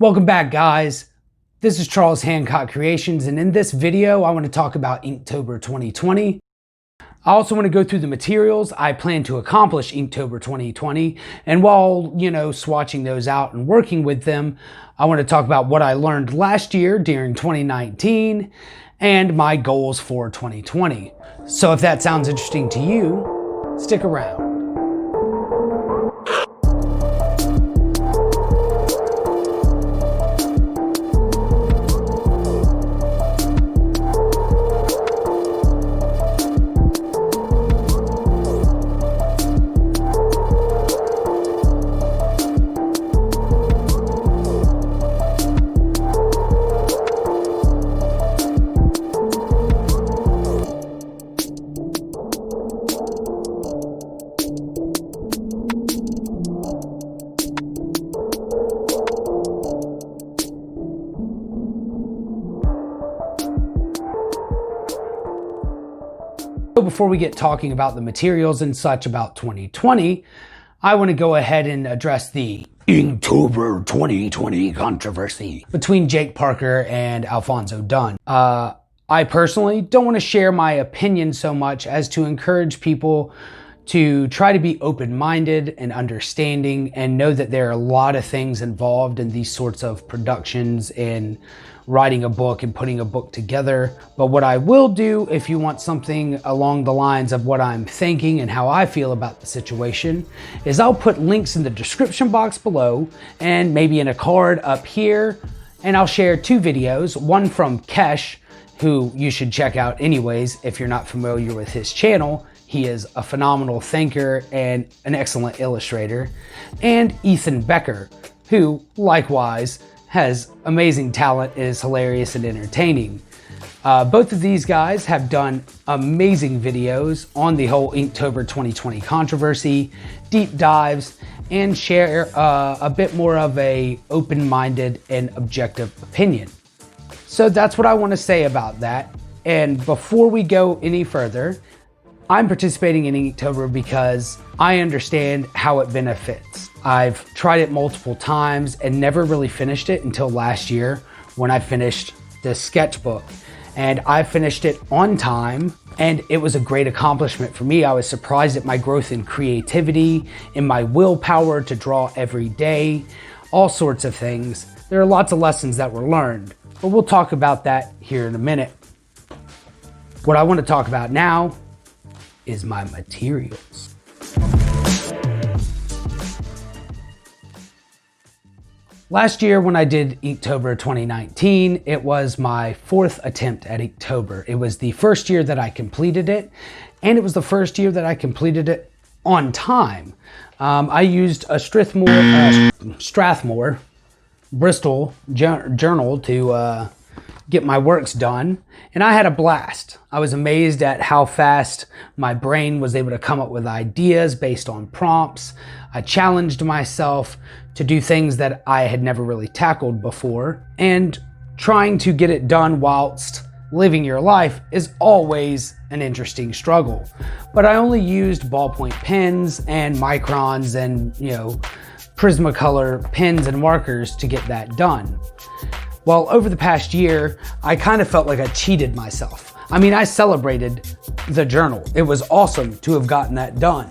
Welcome back, guys. This is Charles Hancock Creations, and in this video I want to talk about Inktober 2020. I also want to go through the materials I plan to accomplish Inktober 2020, and while, swatching those out and working with them, I want to talk about what I learned last year during 2019 and my goals for 2020. So if that sounds interesting to you, stick around. Before we get talking about the materials and such about 2020, I want to go ahead and address the Inktober 2020 controversy between Jake Parker and Alfonso Dunn. I personally don't want to share my opinion so much as to encourage people to try to be open-minded and understanding and know that there are a lot of things involved in these sorts of productions and writing a book and putting a book together. But what I will do, if you want something along the lines of what I'm thinking and how I feel about the situation, is I'll put links in the description box below and maybe in a card up here, and I'll share two videos, one from Kesh, who you should check out anyways if you're not familiar with his channel. He is a phenomenal thinker and an excellent illustrator, and Becker, who likewise has amazing talent, is hilarious and entertaining. Both of these guys have done amazing videos on the whole Inktober 2020 controversy, deep dives, and share a bit more of a open-minded and objective opinion. So that's what I want to say about that. And before we go any further, I'm participating in Inktober because I understand how it benefits. I've tried it multiple times and never really finished it until last year when I finished the sketchbook. And I finished it on time, and it was a great accomplishment for me. I was surprised at my growth in creativity, in my willpower to draw every day, all sorts of things. There are lots of lessons that were learned, but we'll talk about that here in a minute. What I want to talk about now is my materials. Last year when I did Inktober 2019, it was my fourth attempt at Inktober. It was the first year that I completed it, and it was the first year that I completed it on time. I used a Strathmore Bristol journal to get my works done, and I had a blast. I was amazed at how fast my brain was able to come up with ideas based on prompts. I challenged myself to do things that I had never really tackled before, and trying to get it done whilst living your life is always an interesting struggle. But I only used ballpoint pens and microns and Prismacolor pens and markers to get that done. Well, over the past year, I kind of felt like I cheated myself. I mean, I celebrated the journal. It was awesome to have gotten that done.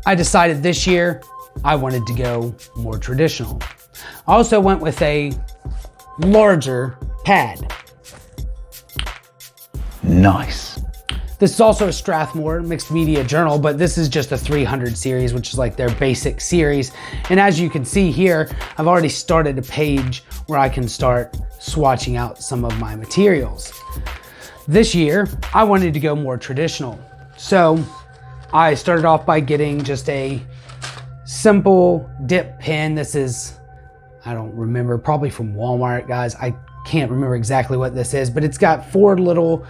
I decided this year I wanted to go more traditional. I also went with a larger pad. Nice. This is also a Strathmore mixed media journal, but this is just a 300 series, which is like their basic series. And as you can see here, I've already started a page where I can start swatching out some of my materials. This year, I wanted to go more traditional. So I started off by getting just a simple dip pen. This is, I don't remember, probably from Walmart, guys. I can't remember exactly what this is, but it's got 4 little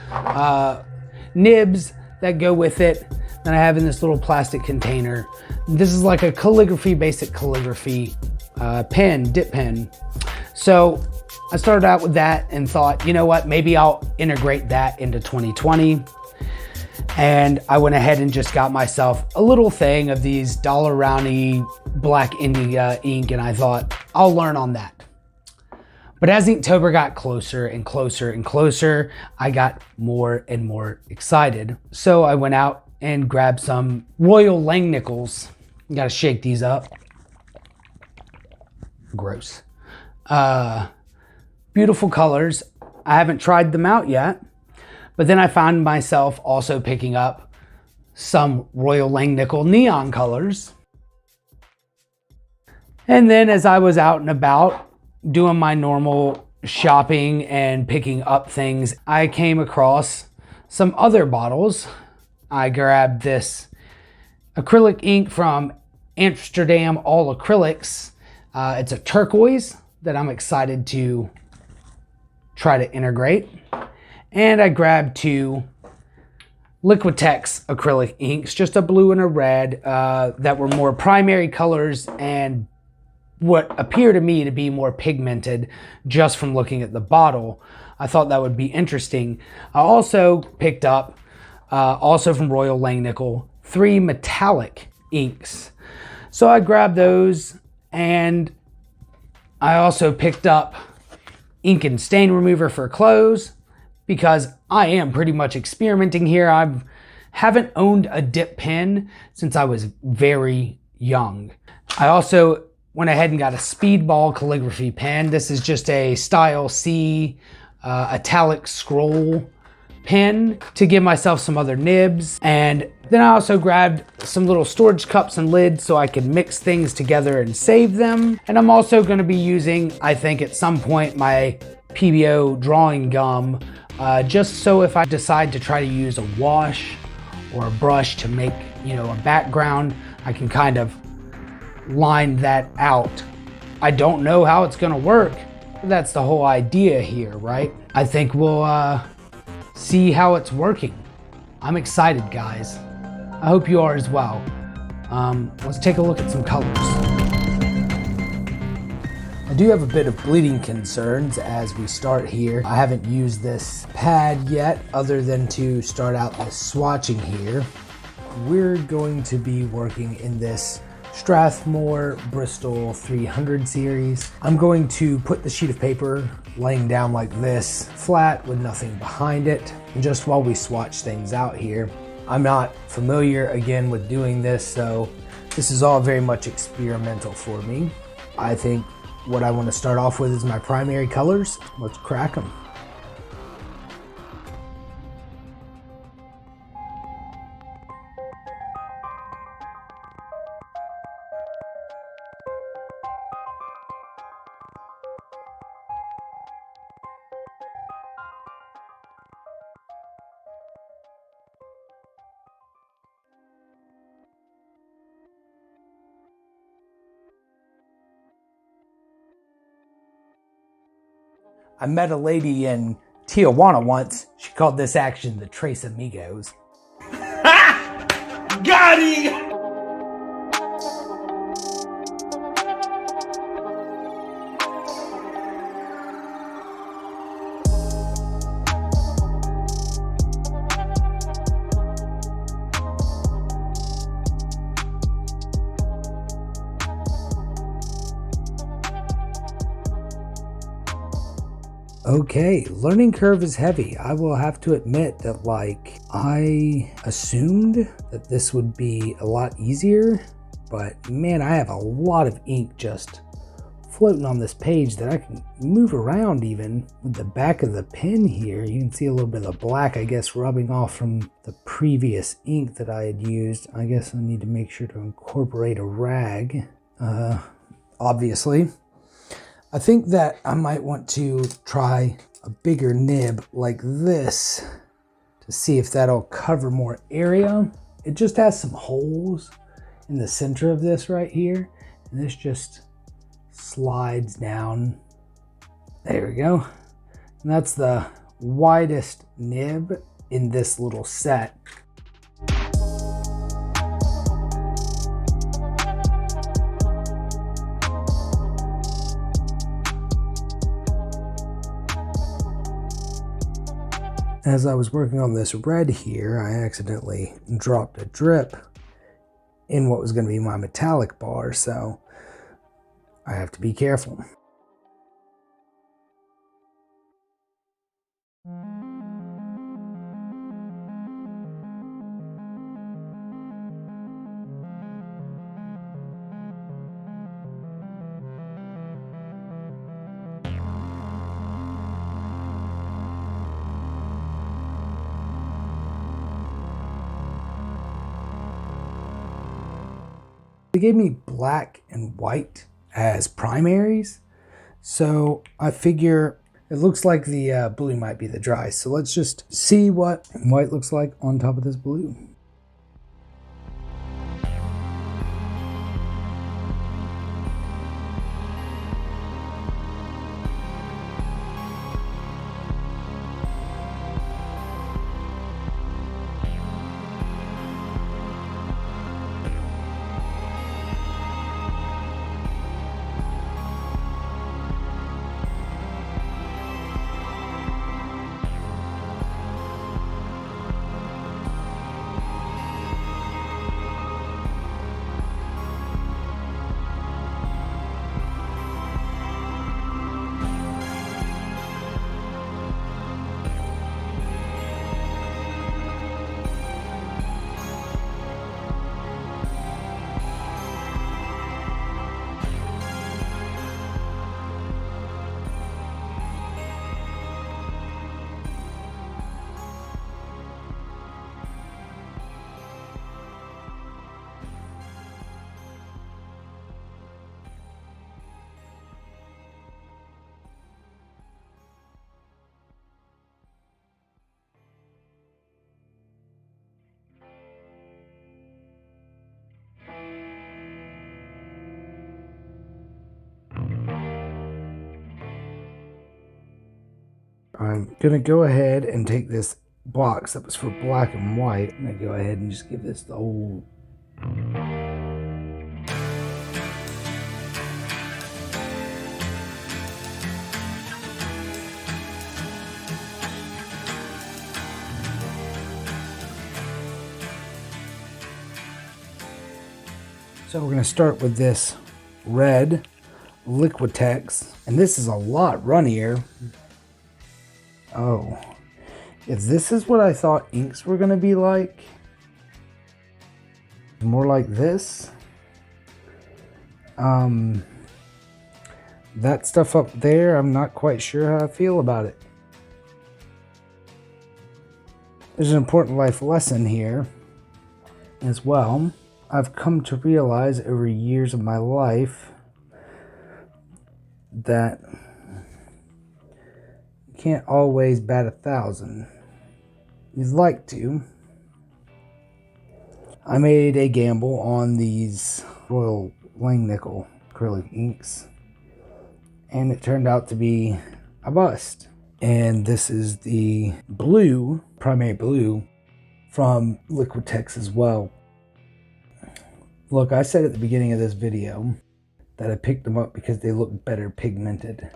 nibs that go with it that I have in this little plastic container. This is like a basic calligraphy pen, dip pen. So I started out with that and thought, you know what, maybe I'll integrate that into 2020. And I went ahead and just got myself a little thing of these Dollar Roundy black India ink, and I thought, I'll learn on that. But as Inktober got closer and closer and closer, I got more and more excited. So I went out and grabbed some Royal Langnickels. You gotta shake these up. Gross. Beautiful colors. I haven't tried them out yet, but then I found myself also picking up some Royal Langnickel neon colors. And then as I was out and about doing my normal shopping and picking up things, I came across some other bottles. I grabbed this acrylic ink from Amsterdam All Acrylics. It's a turquoise that I'm excited to try to integrate. And I grabbed two Liquitex acrylic inks, just a blue and a red, that were more primary colors and what appear to me to be more pigmented just from looking at the bottle. I thought that would be interesting. I also picked up, also from Royal Langnickel, 3 metallic inks. So I grabbed those, and I also picked up ink and stain remover for clothes because I am pretty much experimenting here. I haven't owned a dip pen since I was very young. I also went ahead and got a Speedball Calligraphy Pen. This is just a Style C italic scroll pen to give myself some other nibs. And then I also grabbed some little storage cups and lids so I could mix things together and save them. And I'm also going to be using, I think at some point, my PBO drawing gum, just so if I decide to try to use a wash or a brush to make, a background, I can kind of line that out. I don't know how it's gonna work, but that's the whole idea here, right? I think we'll see how it's working. I'm excited, guys. I hope you are as well. Let's take a look at some colors. I do have a bit of bleeding concerns as we start here. I haven't used this pad yet other than to start out the swatching here. We're going to be working in this Strathmore Bristol 300 series. I'm going to put the sheet of paper laying down like this, flat with nothing behind it, and just while we swatch things out here. I'm not familiar again with doing this, so this is all very much experimental for me. I think what I want to start off with is my primary colors. Let's crack them. I met a lady in Tijuana once. She called this action the Tres Amigos. Got him! Okay, learning curve is heavy. I will have to admit that, I assumed that this would be a lot easier, but man, I have a lot of ink just floating on this page that I can move around even with the back of the pen here. You can see a little bit of black, I guess, rubbing off from the previous ink that I had used. I guess I need to make sure to incorporate a rag, obviously. I think that I might want to try a bigger nib like this to see if that'll cover more area. It just has some holes in the center of this right here, and this just slides down. There we go. And that's the widest nib in this little set. As I was working on this red here, I accidentally dropped a drip in what was going to be my metallic bar, so I have to be careful. gave me black and white as primaries. So I figure it looks like the blue might be the dry. So let's just see what white looks like on top of this blue. I'm gonna go ahead and take this box that was for black and white, and I go ahead and just give this the old. So we're gonna start with this red Liquitex, and this is a lot runnier. Oh, if this is what I thought inks were going to be like, more like this, that stuff up there, I'm not quite sure how I feel about it. There's an important life lesson here as well. I've come to realize over years of my life that can't always bat 1,000. You'd like to. I made a gamble on these Royal Langnickels acrylic inks, and it turned out to be a bust. And this is the blue, primary blue, from Liquitex as well. Look, I said at the beginning of this video that I picked them up because they look better pigmented.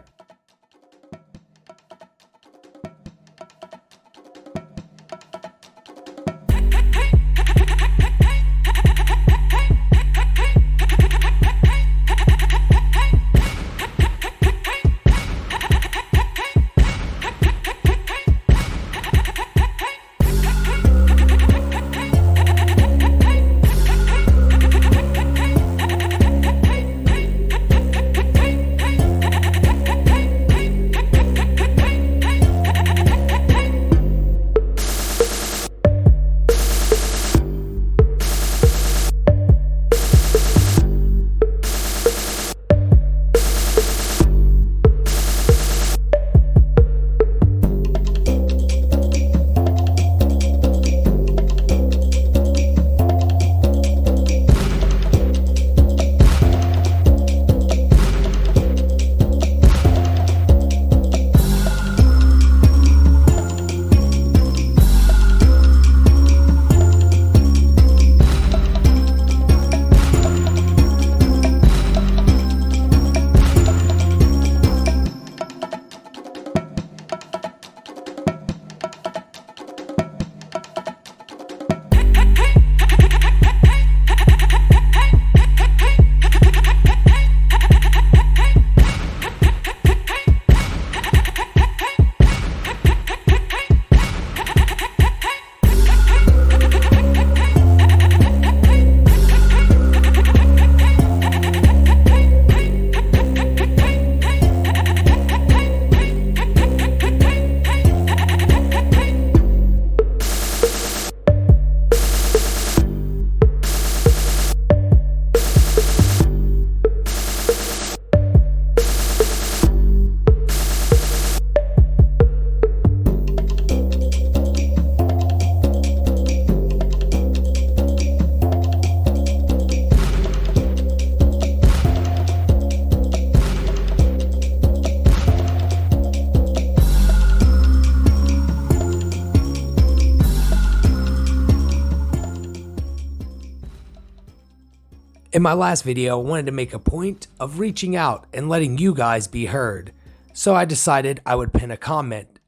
In my last video, I wanted to make a point of reaching out and letting you guys be heard, so I decided I would pin a comment,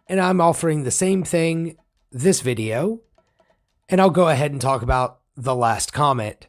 and I'm offering the same thing this video, and I'll go ahead and talk about the last comment.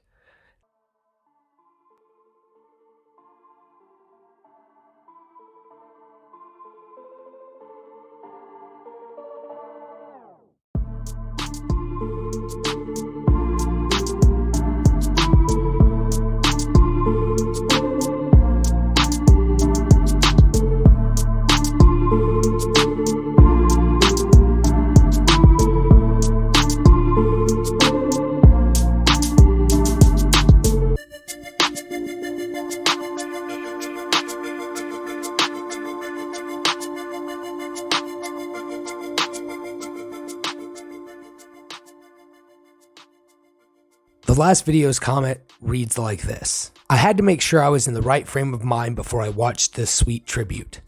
The last video's comment reads like this. I had to make sure I was in the right frame of mind before I watched this sweet tribute,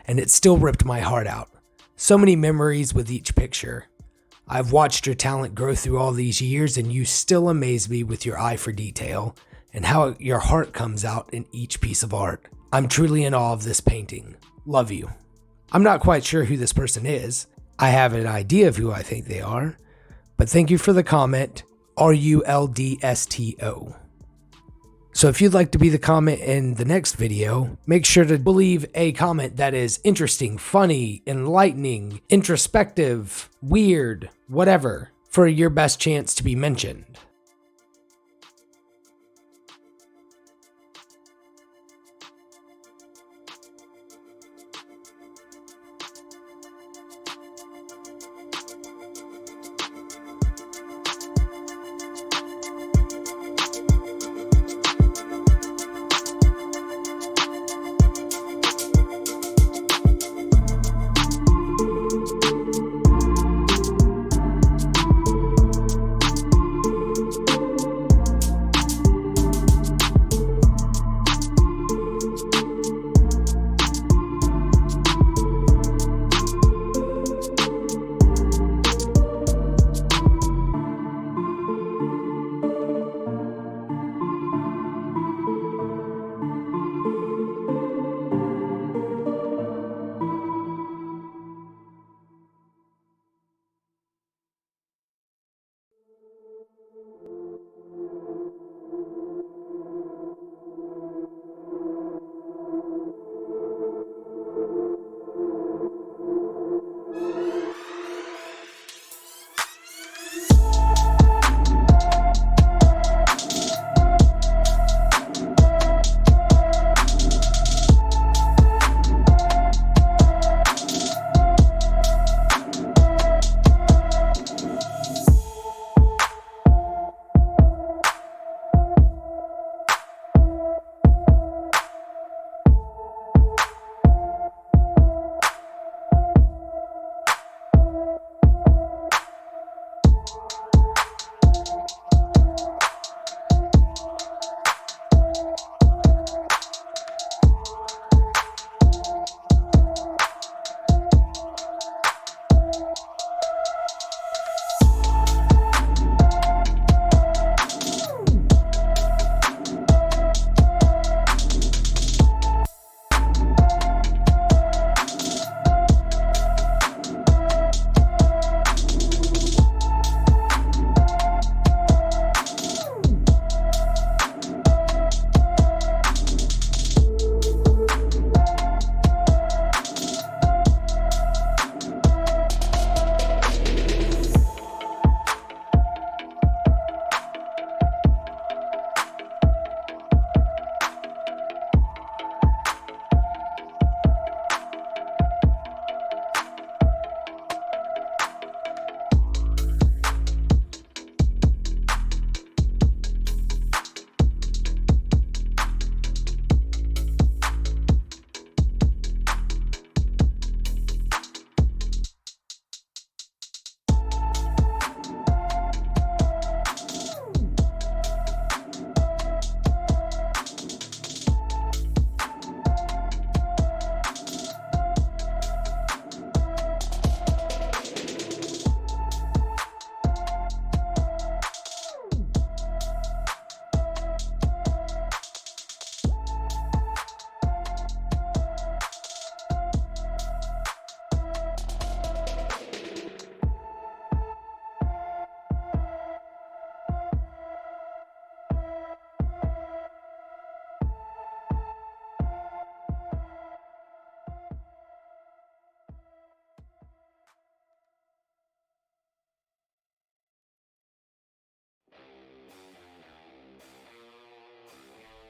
and it still ripped my heart out. So many memories with each picture. I've watched your talent grow through all these years, and you still amaze me with your eye for detail and how your heart comes out in each piece of art. I'm truly in awe of this painting. Love you. I'm not quite sure who this person is. I have an idea of who I think they are, but thank you for the comment. RULDSTo. So if you'd like to be the comment in the next video, make sure to leave a comment that is interesting, funny, enlightening, introspective, weird, whatever, for your best chance to be mentioned.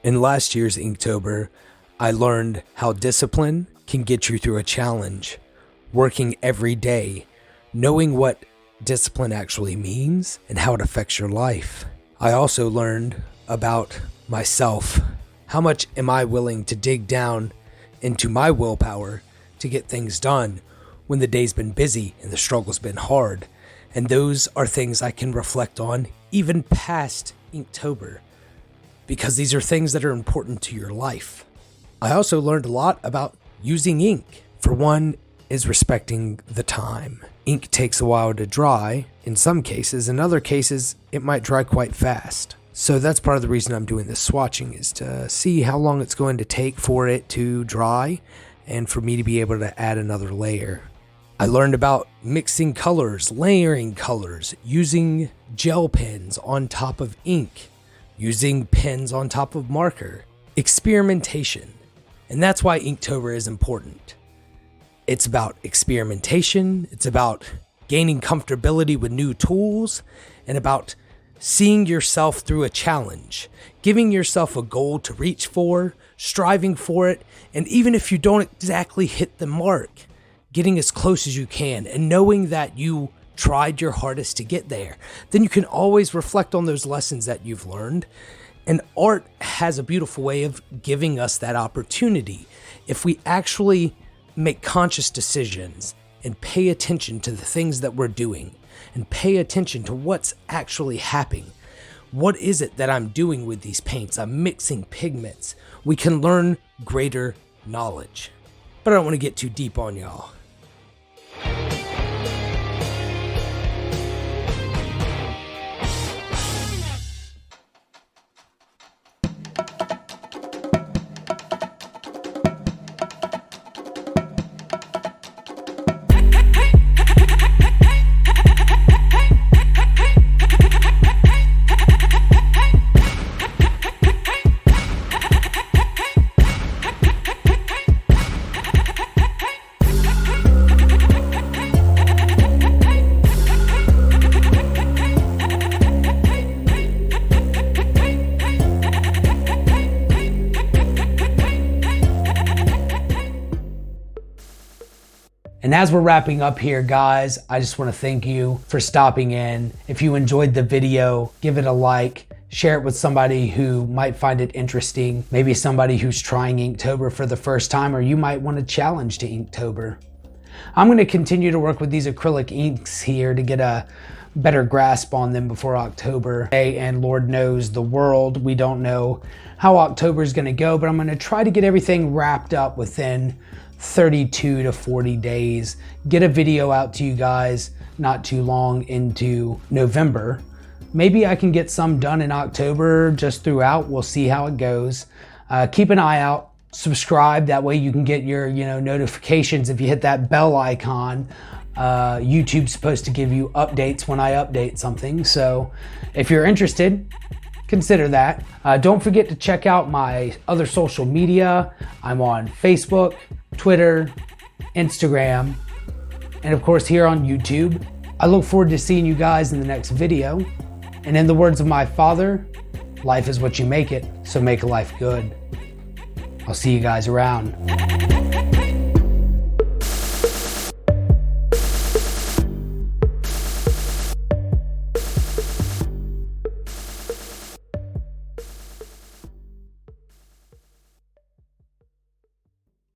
In last year's Inktober, I learned how discipline can get you through a challenge, working every day, knowing what discipline actually means and how it affects your life. I also learned about myself. How much am I willing to dig down into my willpower to get things done when the day's been busy and the struggle's been hard? And those are things I can reflect on even past Inktober, because these are things that are important to your life. I also learned a lot about using ink. For one, is respecting the time. Ink takes a while to dry in some cases. In other cases, it might dry quite fast. So that's part of the reason I'm doing this swatching, is to see how long it's going to take for it to dry and for me to be able to add another layer. I learned about mixing colors, layering colors, using gel pens on top of ink, using pens on top of marker, experimentation. And that's why Inktober is important. It's about experimentation, it's about gaining comfortability with new tools, and about seeing yourself through a challenge, giving yourself a goal to reach for, striving for it, and even if you don't exactly hit the mark, getting as close as you can and knowing that you tried your hardest to get there. Then you can always reflect on those lessons that you've learned. And art has a beautiful way of giving us that opportunity. If we actually make conscious decisions and pay attention to the things that we're doing and pay attention to what's actually happening. What is it that I'm doing with these paints? I'm mixing pigments. We can learn greater knowledge. But I don't want to get too deep on y'all. And as we're wrapping up here, guys, I just want to thank you for stopping in. If you enjoyed the video, give it a like, share it with somebody who might find it interesting, maybe somebody who's trying Inktober for the first time, or you might want to challenge to Inktober. I'm going to continue to work with these acrylic inks here to get a better grasp on them before October. And Lord knows the world, we don't know how October is going to go, but I'm going to try to get everything wrapped up within 32 to 40 days. Get a video out to you guys not too long into November. Maybe I can get some done in October just throughout. We'll see how it goes. Keep an eye out. Subscribe. That way you can get your notifications if you hit that bell icon. YouTube's supposed to give you updates when I update something. So if you're interested, consider that. Don't forget to check out my other social media. I'm on Facebook, Twitter, Instagram, and of course here on YouTube. I look forward to seeing you guys in the next video. And in the words of my father, life is what you make it, so make life good. I'll see you guys around.